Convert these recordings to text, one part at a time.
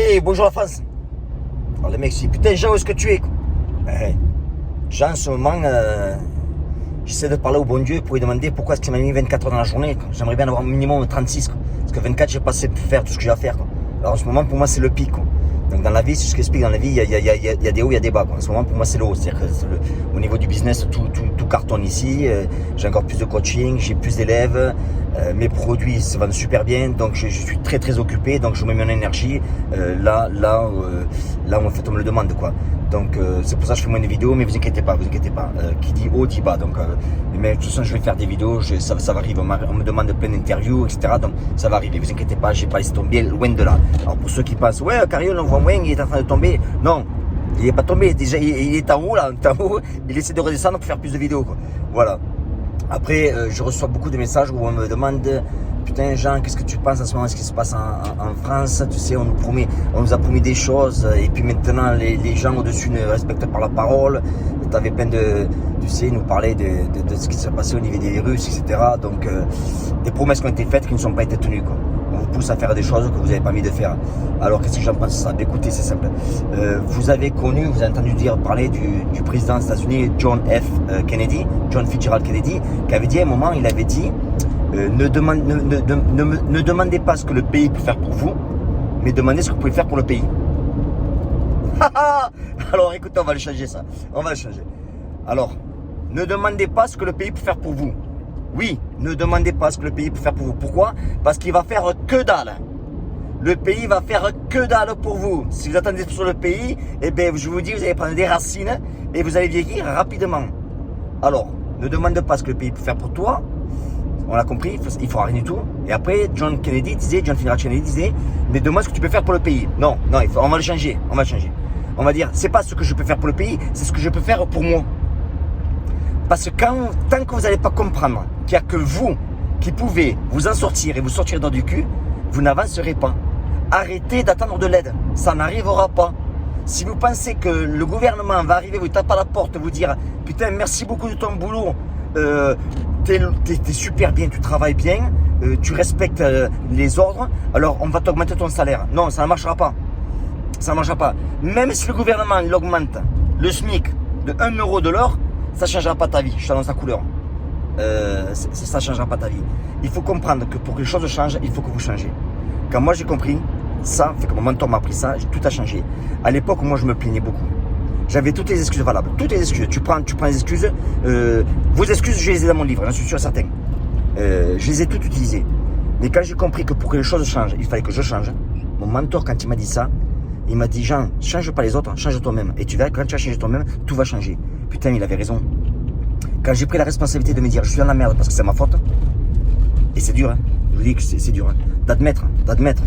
Oui, bonjour la France. Alors le mec dit, putain Jean, où est-ce que tu es? Jean, en ce moment, j'essaie de parler au bon Dieu pour lui demander pourquoi est-ce qu'il m'a mis 24 heures dans la journée. J'aimerais bien avoir au minimum 36. Quoi. Parce que 24, j'ai pas assez pour faire tout ce que j'ai à faire. Quoi. Alors en ce moment, pour moi, c'est le pic. Quoi. Donc dans la vie, c'est ce que j'explique, dans la vie, il y a des hauts, il y a des bas. Quoi. En ce moment, pour moi, c'est le haut. C'est-à-dire que au niveau du business, tout cartonne ici. J'ai encore plus de coaching, j'ai plus d'élèves. Mes produits se vendent super bien, donc je suis très occupé, donc je mets mon énergie là où en fait on me le demande quoi. Donc c'est pour ça que je fais moins de vidéos, mais vous inquiétez pas. Qui dit haut dit bas, donc mais de toute façon je vais faire des vidéos, ça va arriver, on me demande plein d'interviews, etc. Donc ça va arriver, vous inquiétez pas, j'ai pas laissé tomber, loin de là. Alors pour ceux qui pensent, ouais Cario on voit moins, il est en train de tomber, non, il est pas tombé, déjà il est en haut là, il essaie de redescendre pour faire plus de vidéos quoi. Voilà. Après, je reçois beaucoup de messages où on me demande putain Jean, qu'est-ce que tu penses en ce moment, ce qui se passe en France? Tu sais, on nous a promis des choses et puis maintenant les gens au-dessus ne respectent pas la parole. Tu avais plein de, tu sais, ils nous parlaient de ce qui s'est passé au niveau des virus, etc. Donc, des promesses qui ont été faites qui ne sont pas été tenues, quoi. On vous pousse à faire des choses que vous n'avez pas envie de faire. Alors qu'est-ce que j'en pense de ça? Écoutez, c'est simple. Vous avez entendu parler du président des États-Unis, John Fitzgerald Kennedy, qui avait dit à un moment, il avait dit ne demandez pas ce que le pays peut faire pour vous, mais demandez ce que vous pouvez faire pour le pays. Alors écoutez, on va le changer ça. On va le changer. Alors, ne demandez pas ce que le pays peut faire pour vous. Oui, ne demandez pas ce que le pays peut faire pour vous. Pourquoi? Parce qu'il va faire que dalle. Le pays va faire que dalle pour vous. Si vous attendez sur le pays, eh bien, je vous dis, vous allez prendre des racines et vous allez vieillir rapidement. Alors, ne demande pas ce que le pays peut faire pour toi. On l'a compris, il ne fera rien du tout. Et après, John Fitzgerald Kennedy disait, mais demande ce que tu peux faire pour le pays. Non, on va le changer. On va dire, c'est pas ce que je peux faire pour le pays, c'est ce que je peux faire pour moi. Parce que tant que vous n'allez pas comprendre qu'il n'y a que vous qui pouvez vous en sortir et vous sortir dans du cul, vous n'avancerez pas. Arrêtez d'attendre de l'aide, ça n'arrivera pas. Si vous pensez que le gouvernement va arriver, vous taper à la porte, vous dire « Putain, merci beaucoup de ton boulot, t'es super bien, tu travailles bien, tu respectes les ordres, alors on va t'augmenter ton salaire. » Non, ça ne marchera pas. Ça ne marchera pas. Même si le gouvernement il augmente le SMIC de 1 euro de l'heure, ça ne changera pas ta vie, je t'annonce la couleur. Ça ne changera pas ta vie. Il faut comprendre que pour que les choses changent, il faut que vous changez. Quand moi j'ai compris ça, fait que mon mentor m'a appris ça, tout a changé. À l'époque, moi je me plaignais beaucoup. J'avais toutes les excuses valables, toutes les excuses. Tu prends les excuses. Vos excuses, je les ai dans mon livre, j'en suis sûr et certain. Je les ai toutes utilisées. Mais quand j'ai compris que pour que les choses changent, il fallait que je change. Mon mentor, quand il m'a dit ça, il m'a dit Jean, change pas les autres, change toi-même. Et tu verras, quand tu vas changer toi-même, tout va changer. Putain, il avait raison. Quand j'ai pris la responsabilité de me dire je suis dans la merde parce que c'est ma faute, et c'est dur, hein. Je vous dis que c'est dur, hein. D'admettre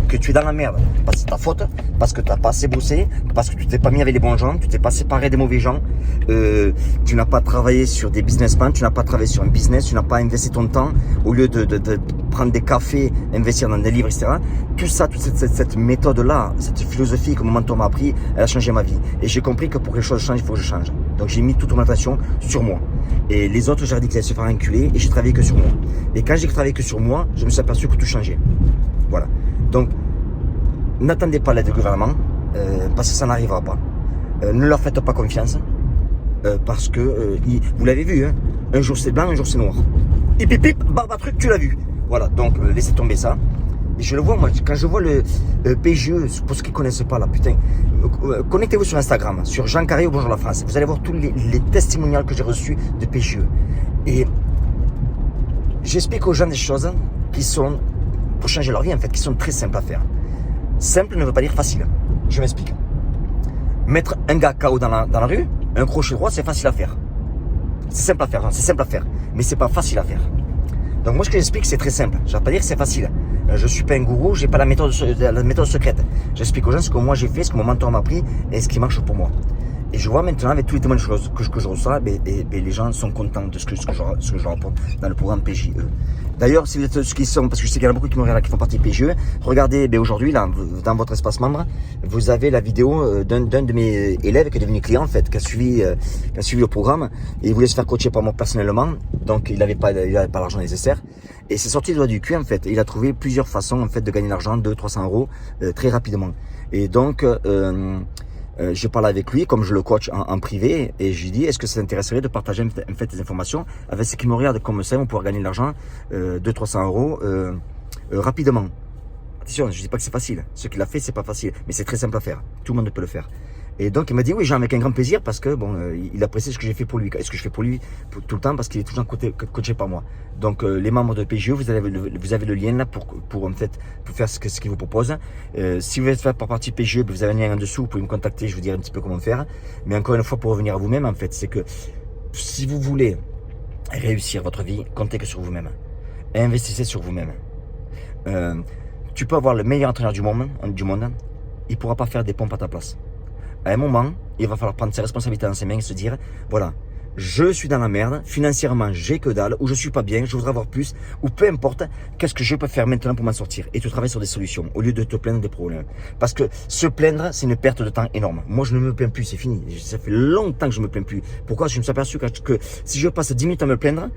que tu es dans la merde parce que c'est ta faute, parce que tu n'as pas assez bossé, parce que tu t'es pas mis avec les bons gens, tu t'es pas séparé des mauvais gens, tu n'as pas travaillé sur des business plans, tu n'as pas travaillé sur un business, tu n'as pas investi ton temps au lieu de prendre des cafés, investir dans des livres, etc. Tout ça, toute cette méthode-là, cette philosophie que mon mentor m'a appris, elle a changé ma vie. Et j'ai compris que pour que les choses changent, il faut que je change. Donc j'ai mis toute mon attention sur moi. Et les autres, j'ai dit qu'ils allaient se faire enculer et j'ai travaillé que sur moi. Et quand j'ai travaillé que sur moi, je me suis aperçu que tout changeait. Voilà. Donc, n'attendez pas l'aide du gouvernement parce que ça n'arrivera pas. Ne leur faites pas confiance parce que, vous l'avez vu, hein, un jour c'est blanc, un jour c'est noir. Hip, barbe truc, tu l'as vu. Voilà, donc laissez tomber ça. Et je le vois, moi, quand je vois le PGE, pour ceux qui ne connaissent pas là, putain, connectez-vous sur Instagram, sur Jean Carré ou Bonjour la France. Vous allez voir tous les testimonials que j'ai reçus de PGE. Et j'explique aux gens des choses qui sont, pour changer leur vie en fait, qui sont très simples à faire. Simple ne veut pas dire facile. Je m'explique. Mettre un gars KO dans la rue, un crochet droit, c'est facile à faire. C'est simple à faire, c'est simple à faire, mais c'est pas facile à faire. Donc moi ce que j'explique c'est très simple, je ne vais pas dire que c'est facile. Je suis pas un gourou, j'ai pas la méthode secrète. J'explique aux gens ce que moi j'ai fait, ce que mon mentor m'a appris et ce qui marche pour moi. Et je vois maintenant avec tous les témoignages que je reçois, les gens sont contents de ce que je leur apporte dans le programme PGE. D'ailleurs, si vous êtes ceux qui sont, parce que je sais qu'il y en a beaucoup qui me regardent, qui font partie de PGE, regardez aujourd'hui, là, dans votre espace membre, vous avez la vidéo d'un de mes élèves qui est devenu client, en fait, qui a suivi le programme, et il voulait se faire coacher par moi personnellement, donc il n'avait pas l'argent nécessaire, Et c'est sorti du doigt du cul en fait. Il a trouvé plusieurs façons en fait de gagner de l'argent, 200-300 euros très rapidement. Et donc je parle avec lui comme je le coach en privé et je lui dis est-ce que ça t'intéresserait de partager en fait des informations avec ceux qui me regardent comme ça, on pourra gagner de l'argent 200-300 euros rapidement. Attention, je dis pas que c'est facile. Ce qu'il a fait, c'est pas facile, mais c'est très simple à faire. Tout le monde peut le faire. Et donc il m'a dit oui, Jean, avec un grand plaisir parce que bon, il apprécie ce que j'ai fait pour lui, ce que je fais pour lui tout le temps parce qu'il est toujours coaché par moi. Donc les membres de PGE, vous avez le lien là pour en fait pour faire ce qu'il vous propose. Si vous êtes fait par partie PGE, vous avez un lien en dessous, vous pouvez me contacter, je vous dirai un petit peu comment faire. Mais encore une fois, pour revenir à vous-même, en fait, c'est que si vous voulez réussir votre vie, comptez que sur vous-même. Investissez sur vous-même. Tu peux avoir le meilleur entraîneur du monde, il ne pourra pas faire des pompes à ta place. À un moment, il va falloir prendre ses responsabilités dans ses mains et se dire, voilà, je suis dans la merde, financièrement j'ai que dalle, ou je suis pas bien, je voudrais avoir plus, ou peu importe, qu'est-ce que je peux faire maintenant pour m'en sortir? Et tu travailles sur des solutions, au lieu de te plaindre des problèmes. Parce que se plaindre, c'est une perte de temps énorme. Moi, je ne me plains plus, c'est fini. Ça fait longtemps que je ne me plains plus. Pourquoi? Je me suis aperçu que si je passe 10 minutes à me plaindre,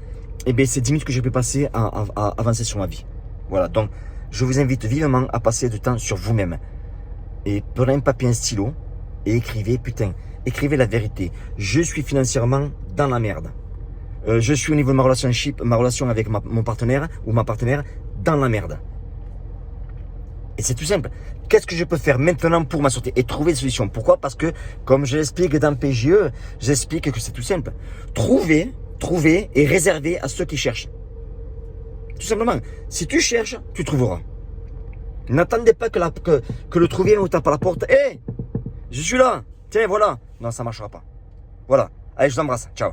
eh bien, c'est 10 minutes que je peux passer à avancer sur ma vie. Voilà, donc, je vous invite vivement à passer du temps sur vous-même. Et prenez un papier, un stylo, et écrivez, putain, écrivez la vérité. Je suis financièrement dans la merde. Je suis au niveau de ma relation avec mon partenaire ou ma partenaire dans la merde. Et c'est tout simple. Qu'est-ce que je peux faire maintenant pour m'en sortir et trouver des solutions? Pourquoi? Parce que, comme je l'explique dans PGE, j'explique que c'est tout simple. Trouver et réserver à ceux qui cherchent. Tout simplement. Si tu cherches, tu trouveras. N'attendez pas que le trouvier vous tape à la porte. Hé, je suis là. Tiens, voilà. Non, ça ne marchera pas. Voilà. Allez, je vous embrasse. Ciao.